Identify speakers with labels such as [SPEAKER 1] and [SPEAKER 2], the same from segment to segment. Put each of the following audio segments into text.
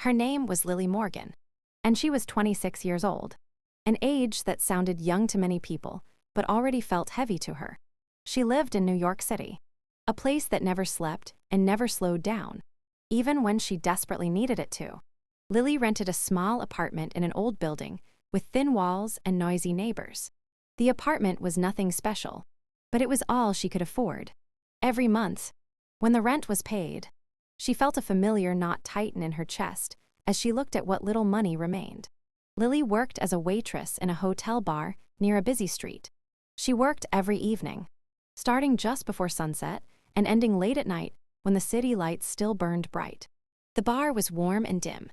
[SPEAKER 1] Her name was Lily Morgan, and she was 26 years old, an age that sounded young to many people, but already felt heavy to her. She lived in New York City, a place that never slept and never slowed down, even when she desperately needed it to. Lily rented a small apartment in an old building with thin walls and noisy neighbors. The apartment was nothing special, but it was all she could afford. Every month, when the rent was paid, she felt a familiar knot tighten in her chest as she looked at what little money remained. Lily worked as a waitress in a hotel bar near a busy street. She worked every evening, starting just before sunset and ending late at night when the city lights still burned bright. The bar was warm and dim,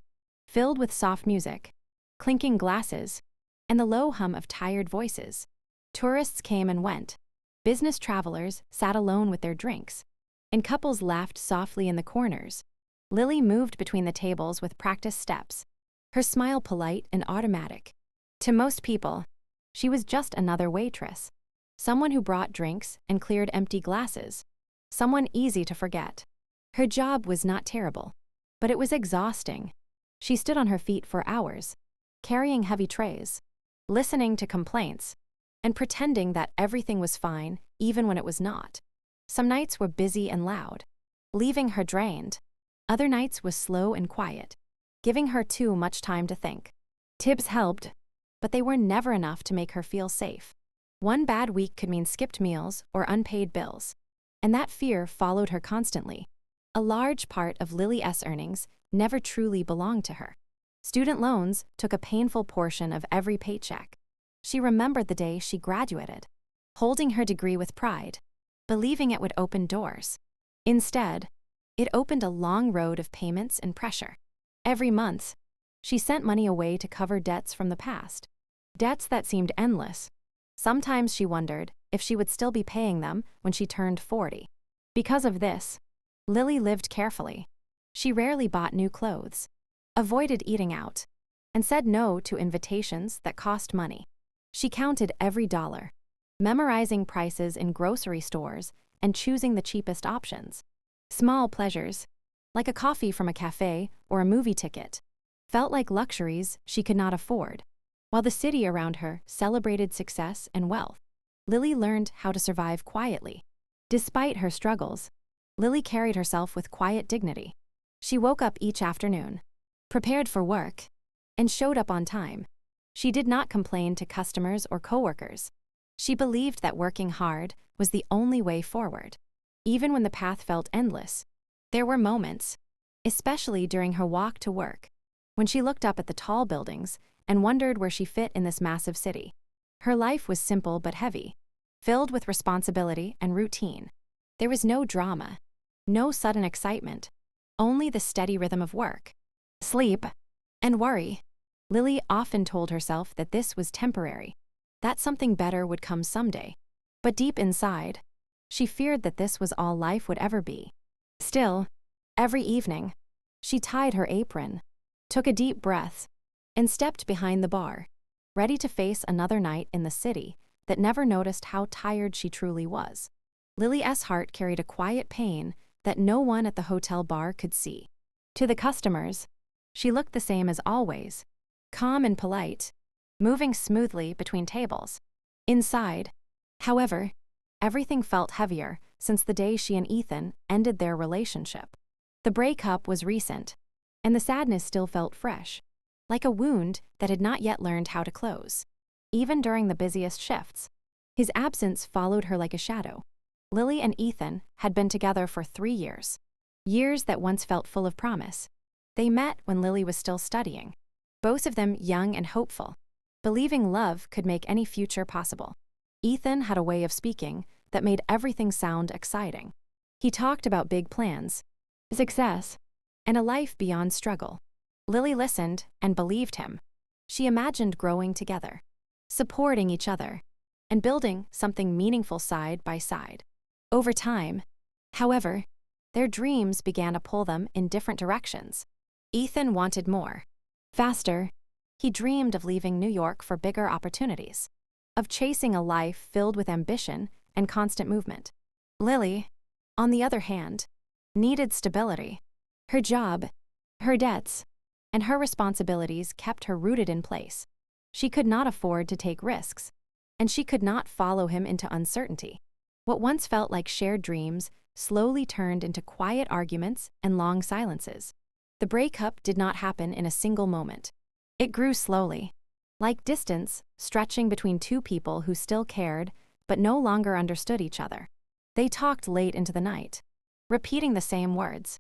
[SPEAKER 1] filled with soft music, clinking glasses, and the low hum of tired voices. Tourists came and went. Business travelers sat alone with their drinks, and couples laughed softly in the corners. Lily moved between the tables with practiced steps, her smile polite and automatic. To most people, she was just another waitress, someone who brought drinks and cleared empty glasses, someone easy to forget. Her job was not terrible, but it was exhausting. She stood on her feet for hours, carrying heavy trays, listening to complaints, and pretending that everything was fine even when it was not. Some nights were busy and loud, leaving her drained. Other nights was slow and quiet, giving her too much time to think. Tips helped, but they were never enough to make her feel safe. One bad week could mean skipped meals or unpaid bills, and that fear followed her constantly. A large part of Lily's earnings never truly belonged to her. Student loans took a painful portion of every paycheck. She remembered the day she graduated, holding her degree with pride, believing it would open doors. Instead, it opened a long road of payments and pressure. Every month, she sent money away to cover debts from the past, debts that seemed endless. Sometimes she wondered if she would still be paying them when she turned 40. Because of this, Lily lived carefully. She rarely bought new clothes, avoided eating out, and said no to invitations that cost money. She counted every dollar, memorizing prices in grocery stores and choosing the cheapest options. Small pleasures, like a coffee from a cafe or a movie ticket, felt like luxuries she could not afford. While the city around her celebrated success and wealth, Lily learned how to survive quietly. Despite her struggles, Lily carried herself with quiet dignity. She woke up each afternoon, prepared for work, and showed up on time. She did not complain to customers or coworkers. She believed that working hard was the only way forward. Even when the path felt endless, there were moments, especially during her walk to work, when she looked up at the tall buildings and wondered where she fit in this massive city. Her life was simple but heavy, filled with responsibility and routine. There was no drama, no sudden excitement, only the steady rhythm of work, sleep, and worry. Lily often told herself that this was temporary, that something better would come someday. But deep inside, she feared that this was all life would ever be. Still, every evening, she tied her apron, took a deep breath, and stepped behind the bar, ready to face another night in the city that never noticed how tired she truly was. Lily's heart carried a quiet pain that no one at the hotel bar could see. To the customers, she looked the same as always, calm and polite, moving smoothly between tables. Inside, however, everything felt heavier since the day she and Ethan ended their relationship. The breakup was recent, and the sadness still felt fresh, like a wound that had not yet learned how to close. Even during the busiest shifts, his absence followed her like a shadow. Lily and Ethan had been together for 3 years, years that once felt full of promise. They met when Lily was still studying, both of them young and hopeful, believing love could make any future possible. Ethan had a way of speaking that made everything sound exciting. He talked about big plans, success, and a life beyond struggle. Lily listened and believed him. She imagined growing together, supporting each other, and building something meaningful side by side. Over time, however, their dreams began to pull them in different directions. Ethan wanted more. Faster, he dreamed of leaving New York for bigger opportunities, of chasing a life filled with ambition and constant movement. Lily, on the other hand, needed stability. Her job, her debts, and her responsibilities kept her rooted in place. She could not afford to take risks, and she could not follow him into uncertainty. What once felt like shared dreams slowly turned into quiet arguments and long silences. The breakup did not happen in a single moment. It grew slowly, like distance stretching between two people who still cared but no longer understood each other. They talked late into the night, repeating the same words,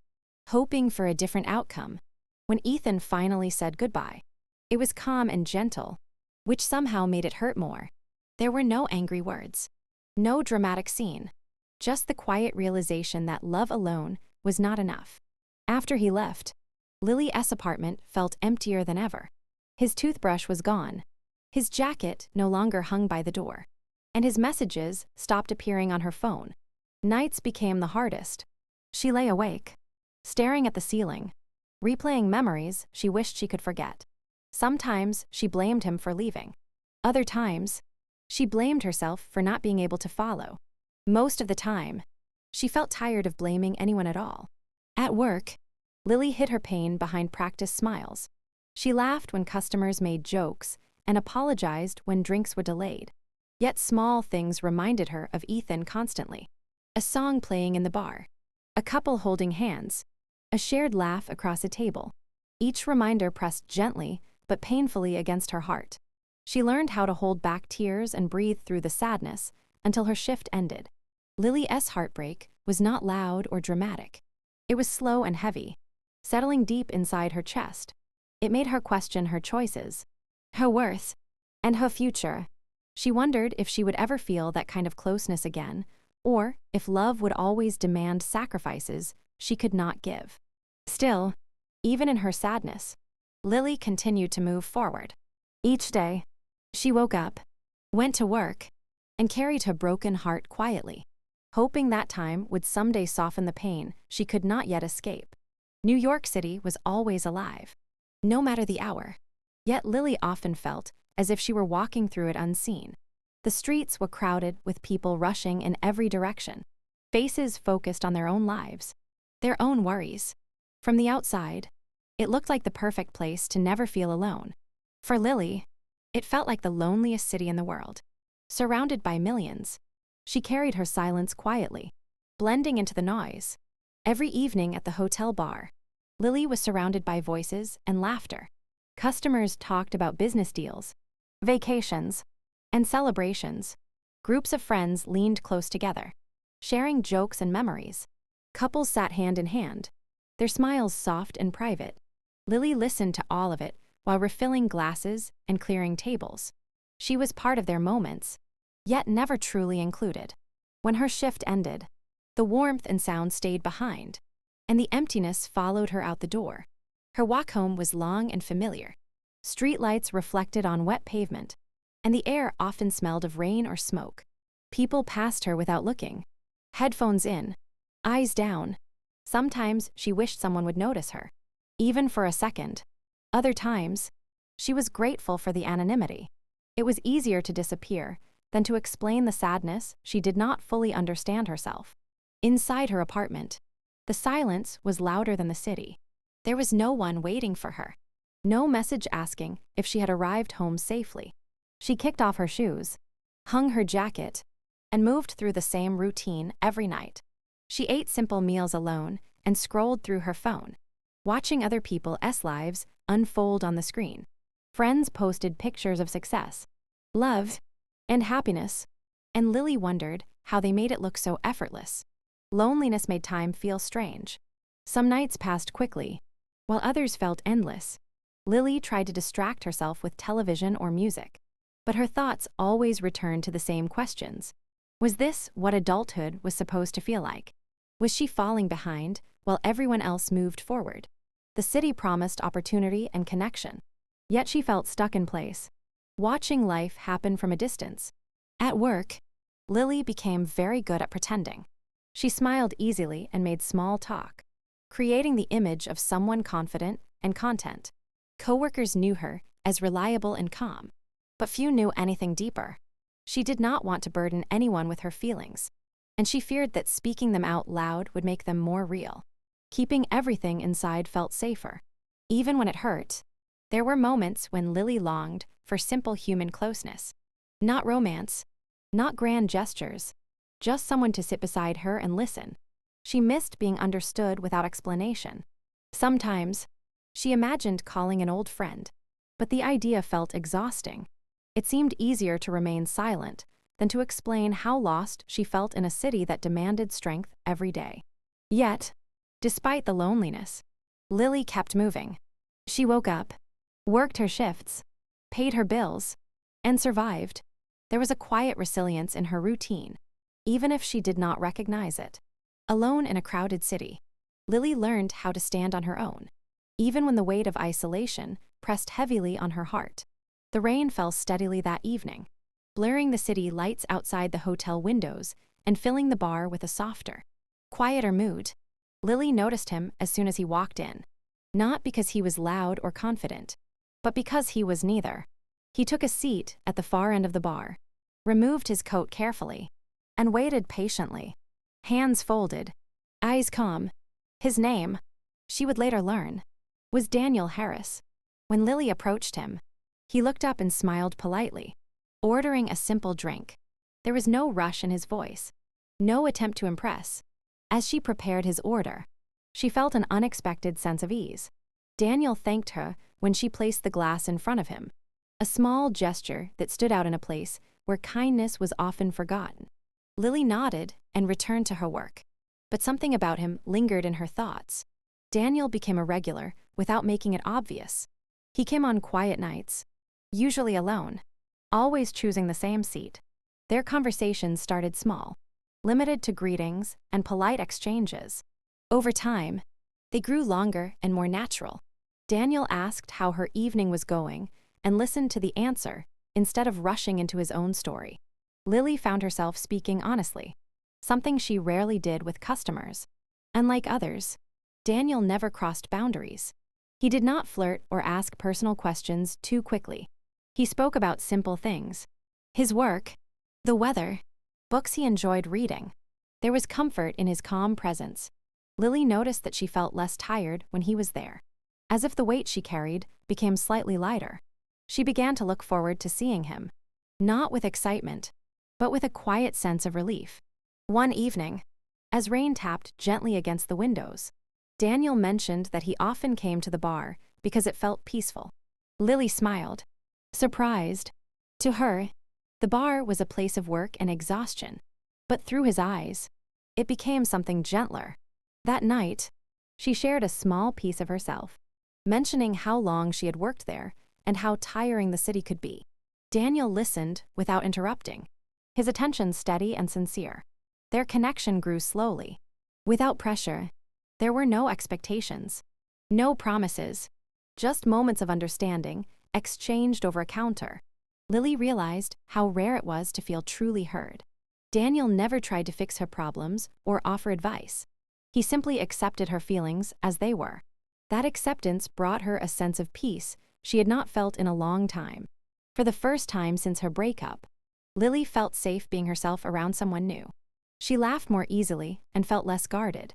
[SPEAKER 1] hoping for a different outcome. When Ethan finally said goodbye, it was calm and gentle, which somehow made it hurt more. There were no angry words, no dramatic scene, just the quiet realization that love alone was not enough. After he left, Lily's apartment felt emptier than ever. His toothbrush was gone, his jacket no longer hung by the door, and his messages stopped appearing on her phone. Nights became the hardest. She lay awake, staring at the ceiling, replaying memories she wished she could forget. Sometimes she blamed him for leaving. Other times, she blamed herself for not being able to follow. Most of the time, she felt tired of blaming anyone at all. At work, Lily hid her pain behind practiced smiles. She laughed when customers made jokes and apologized when drinks were delayed. Yet small things reminded her of Ethan constantly. A song playing in the bar, a couple holding hands, a shared laugh across a table. Each reminder pressed gently but painfully against her heart. She learned how to hold back tears and breathe through the sadness until her shift ended. Lily's heartbreak was not loud or dramatic. It was slow and heavy, settling deep inside her chest. It made her question her choices, her worth, and her future. She wondered if she would ever feel that kind of closeness again, or if love would always demand sacrifices she could not give. Still, even in her sadness, Lily continued to move forward. Each day, she woke up, went to work, and carried her broken heart quietly, hoping that time would someday soften the pain she could not yet escape. New York City was always alive, no matter the hour. Yet Lily often felt as if she were walking through it unseen. The streets were crowded with people rushing in every direction, faces focused on their own lives, their own worries. From the outside, it looked like the perfect place to never feel alone. For Lily, it felt like the loneliest city in the world. Surrounded by millions, she carried her silence quietly, blending into the noise. Every evening at the hotel bar, Lily was surrounded by voices and laughter. Customers talked about business deals, vacations, and celebrations. Groups of friends leaned close together, sharing jokes and memories. Couples sat hand in hand, their smiles soft and private. Lily listened to all of it while refilling glasses and clearing tables. She was part of their moments, yet never truly included. When her shift ended, the warmth and sound stayed behind, and the emptiness followed her out the door. Her walk home was long and familiar. Streetlights reflected on wet pavement, and the air often smelled of rain or smoke. People passed her without looking, headphones in, eyes down. Sometimes she wished someone would notice her, even for a second. Other times, she was grateful for the anonymity. It was easier to disappear than to explain the sadness she did not fully understand herself. Inside her apartment, the silence was louder than the city. There was no one waiting for her, no message asking if she had arrived home safely. She kicked off her shoes, hung her jacket, and moved through the same routine every night. She ate simple meals alone and scrolled through her phone, watching other people's lives unfold on the screen. Friends posted pictures of success, love, and happiness, and Lily wondered how they made it look so effortless. Loneliness made time feel strange. Some nights passed quickly, while others felt endless. Lily tried to distract herself with television or music, but her thoughts always returned to the same questions. Was this what adulthood was supposed to feel like? Was she falling behind while everyone else moved forward? The city promised opportunity and connection, yet she felt stuck in place, watching life happen from a distance. At work, Lily became very good at pretending. She smiled easily and made small talk, creating the image of someone confident and content. Coworkers knew her as reliable and calm, but few knew anything deeper. She did not want to burden anyone with her feelings, and she feared that speaking them out loud would make them more real. Keeping everything inside felt safer. Even when it hurt, there were moments when Lily longed for simple human closeness. Not romance, not grand gestures, just someone to sit beside her and listen. She missed being understood without explanation. Sometimes, she imagined calling an old friend, but the idea felt exhausting. It seemed easier to remain silent than to explain how lost she felt in a city that demanded strength every day. Yet, despite the loneliness, Lily kept moving. She woke up, worked her shifts, paid her bills, and survived. There was a quiet resilience in her routine, even if she did not recognize it. Alone in a crowded city, Lily learned how to stand on her own, even when the weight of isolation pressed heavily on her heart. The rain fell steadily that evening, blurring the city lights outside the hotel windows and filling the bar with a softer, quieter mood. Lily noticed him as soon as he walked in, not because he was loud or confident, but because he was neither. He took a seat at the far end of the bar, removed his coat carefully, and waited patiently, hands folded, eyes calm. His name, she would later learn, was Daniel Harris. When Lily approached him, he looked up and smiled politely, ordering a simple drink. There was no rush in his voice, no attempt to impress. As she prepared his order, she felt an unexpected sense of ease. Daniel thanked her when she placed the glass in front of him, a small gesture that stood out in a place where kindness was often forgotten. Lily nodded and returned to her work, but something about him lingered in her thoughts. Daniel became a regular without making it obvious. He came on quiet nights, usually alone, always choosing the same seat. Their conversations started small, limited to greetings and polite exchanges. Over time, they grew longer and more natural. Daniel asked how her evening was going and listened to the answer instead of rushing into his own story. Lily found herself speaking honestly, something she rarely did with customers. Unlike others, Daniel never crossed boundaries. He did not flirt or ask personal questions too quickly. He spoke about simple things: his work, the weather, books he enjoyed reading. There was comfort in his calm presence. Lily noticed that she felt less tired when he was there, as if the weight she carried became slightly lighter. She began to look forward to seeing him, not with excitement, but with a quiet sense of relief. One evening, as rain tapped gently against the windows, Daniel mentioned that he often came to the bar because it felt peaceful. Lily smiled, surprised. To her, the bar was a place of work and exhaustion, but through his eyes, it became something gentler. That night, she shared a small piece of herself, mentioning how long she had worked there and how tiring the city could be. Daniel listened without interrupting, his attention steady and sincere. Their connection grew slowly, without pressure. There were no expectations, no promises, just moments of understanding exchanged over a counter. Lily realized how rare it was to feel truly heard. Daniel never tried to fix her problems or offer advice. He simply accepted her feelings as they were. That acceptance brought her a sense of peace she had not felt in a long time. For the first time since her breakup, Lily felt safe being herself around someone new. She laughed more easily and felt less guarded.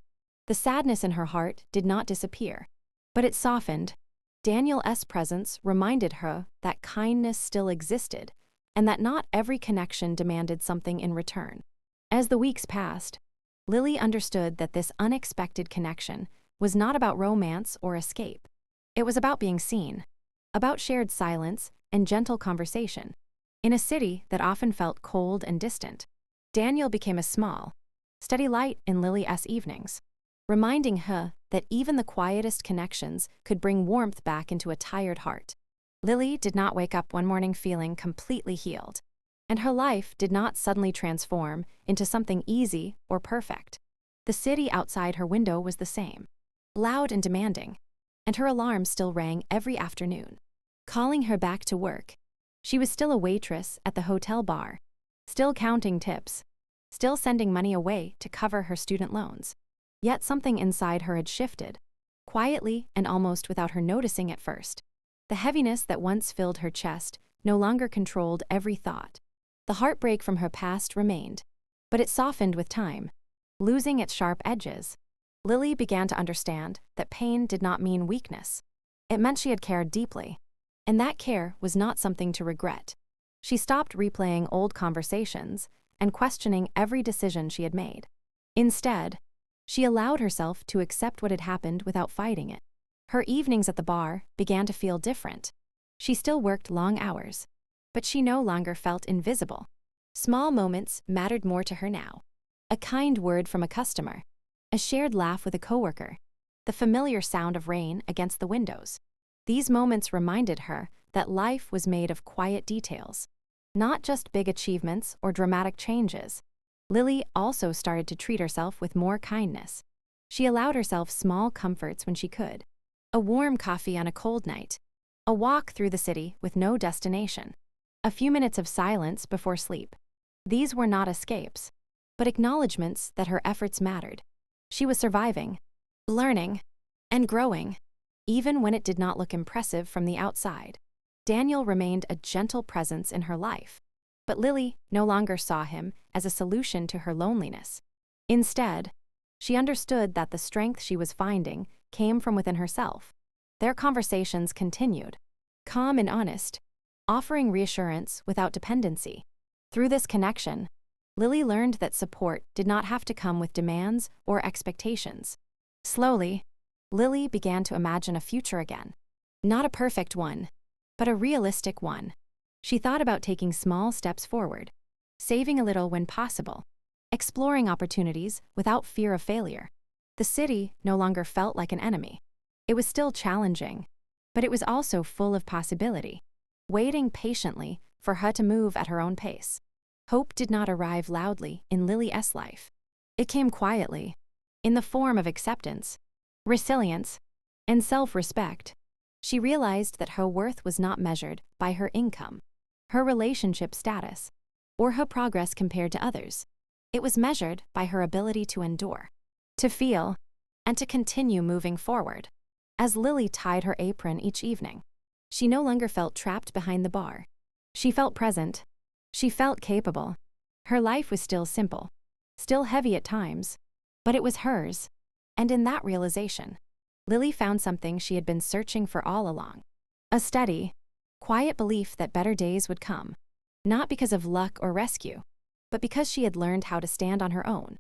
[SPEAKER 1] The sadness in her heart did not disappear, but it softened. Daniel's presence reminded her that kindness still existed and that not every connection demanded something in return. As the weeks passed, Lily understood that this unexpected connection was not about romance or escape. It was about being seen, about shared silence and gentle conversation. In a city that often felt cold and distant, Daniel became a small, steady light in Lily's evenings, reminding her that even the quietest connections could bring warmth back into a tired heart. Lily did not wake up one morning feeling completely healed, and her life did not suddenly transform into something easy or perfect. The city outside her window was the same, loud and demanding, and her alarm still rang every afternoon, calling her back to work. She was still a waitress at the hotel bar, still counting tips, still sending money away to cover her student loans. Yet something inside her had shifted, quietly and almost without her noticing at first. The heaviness that once filled her chest no longer controlled every thought. The heartbreak from her past remained, but it softened with time, losing its sharp edges. Lily began to understand that pain did not mean weakness. It meant she had cared deeply. And that care was not something to regret. She stopped replaying old conversations and questioning every decision she had made. Instead, she allowed herself to accept what had happened without fighting it. Her evenings at the bar began to feel different. She still worked long hours, but she no longer felt invisible. Small moments mattered more to her now. A kind word from a customer, a shared laugh with a coworker, the familiar sound of rain against the windows. These moments reminded her that life was made of quiet details, not just big achievements or dramatic changes. Lily also started to treat herself with more kindness. She allowed herself small comforts when she could. A warm coffee on a cold night, a walk through the city with no destination, a few minutes of silence before sleep. These were not escapes, but acknowledgments that her efforts mattered. She was surviving, learning, and growing, even when it did not look impressive from the outside. Daniel remained a gentle presence in her life, but Lily no longer saw him as a solution to her loneliness. Instead, she understood that the strength she was finding came from within herself. Their conversations continued, calm and honest, offering reassurance without dependency. Through this connection, Lily learned that support did not have to come with demands or expectations. Slowly, Lily began to imagine a future again. Not a perfect one, but a realistic one. She thought about taking small steps forward, saving a little when possible, exploring opportunities without fear of failure. The city no longer felt like an enemy. It was still challenging, but it was also full of possibility, waiting patiently for her to move at her own pace. Hope did not arrive loudly in Lily's life. It came quietly, in the form of acceptance, resilience, and self-respect. She realized that her worth was not measured by her income, her relationship status, or her progress compared to others. It was measured by her ability to endure, to feel, and to continue moving forward. As Lily tied her apron each evening, she no longer felt trapped behind the bar. She felt present. She felt capable. Her life was still simple, still heavy at times, but it was hers. And in that realization, Lily found something she had been searching for all along. A steady, quiet belief that better days would come, not because of luck or rescue, but because she had learned how to stand on her own.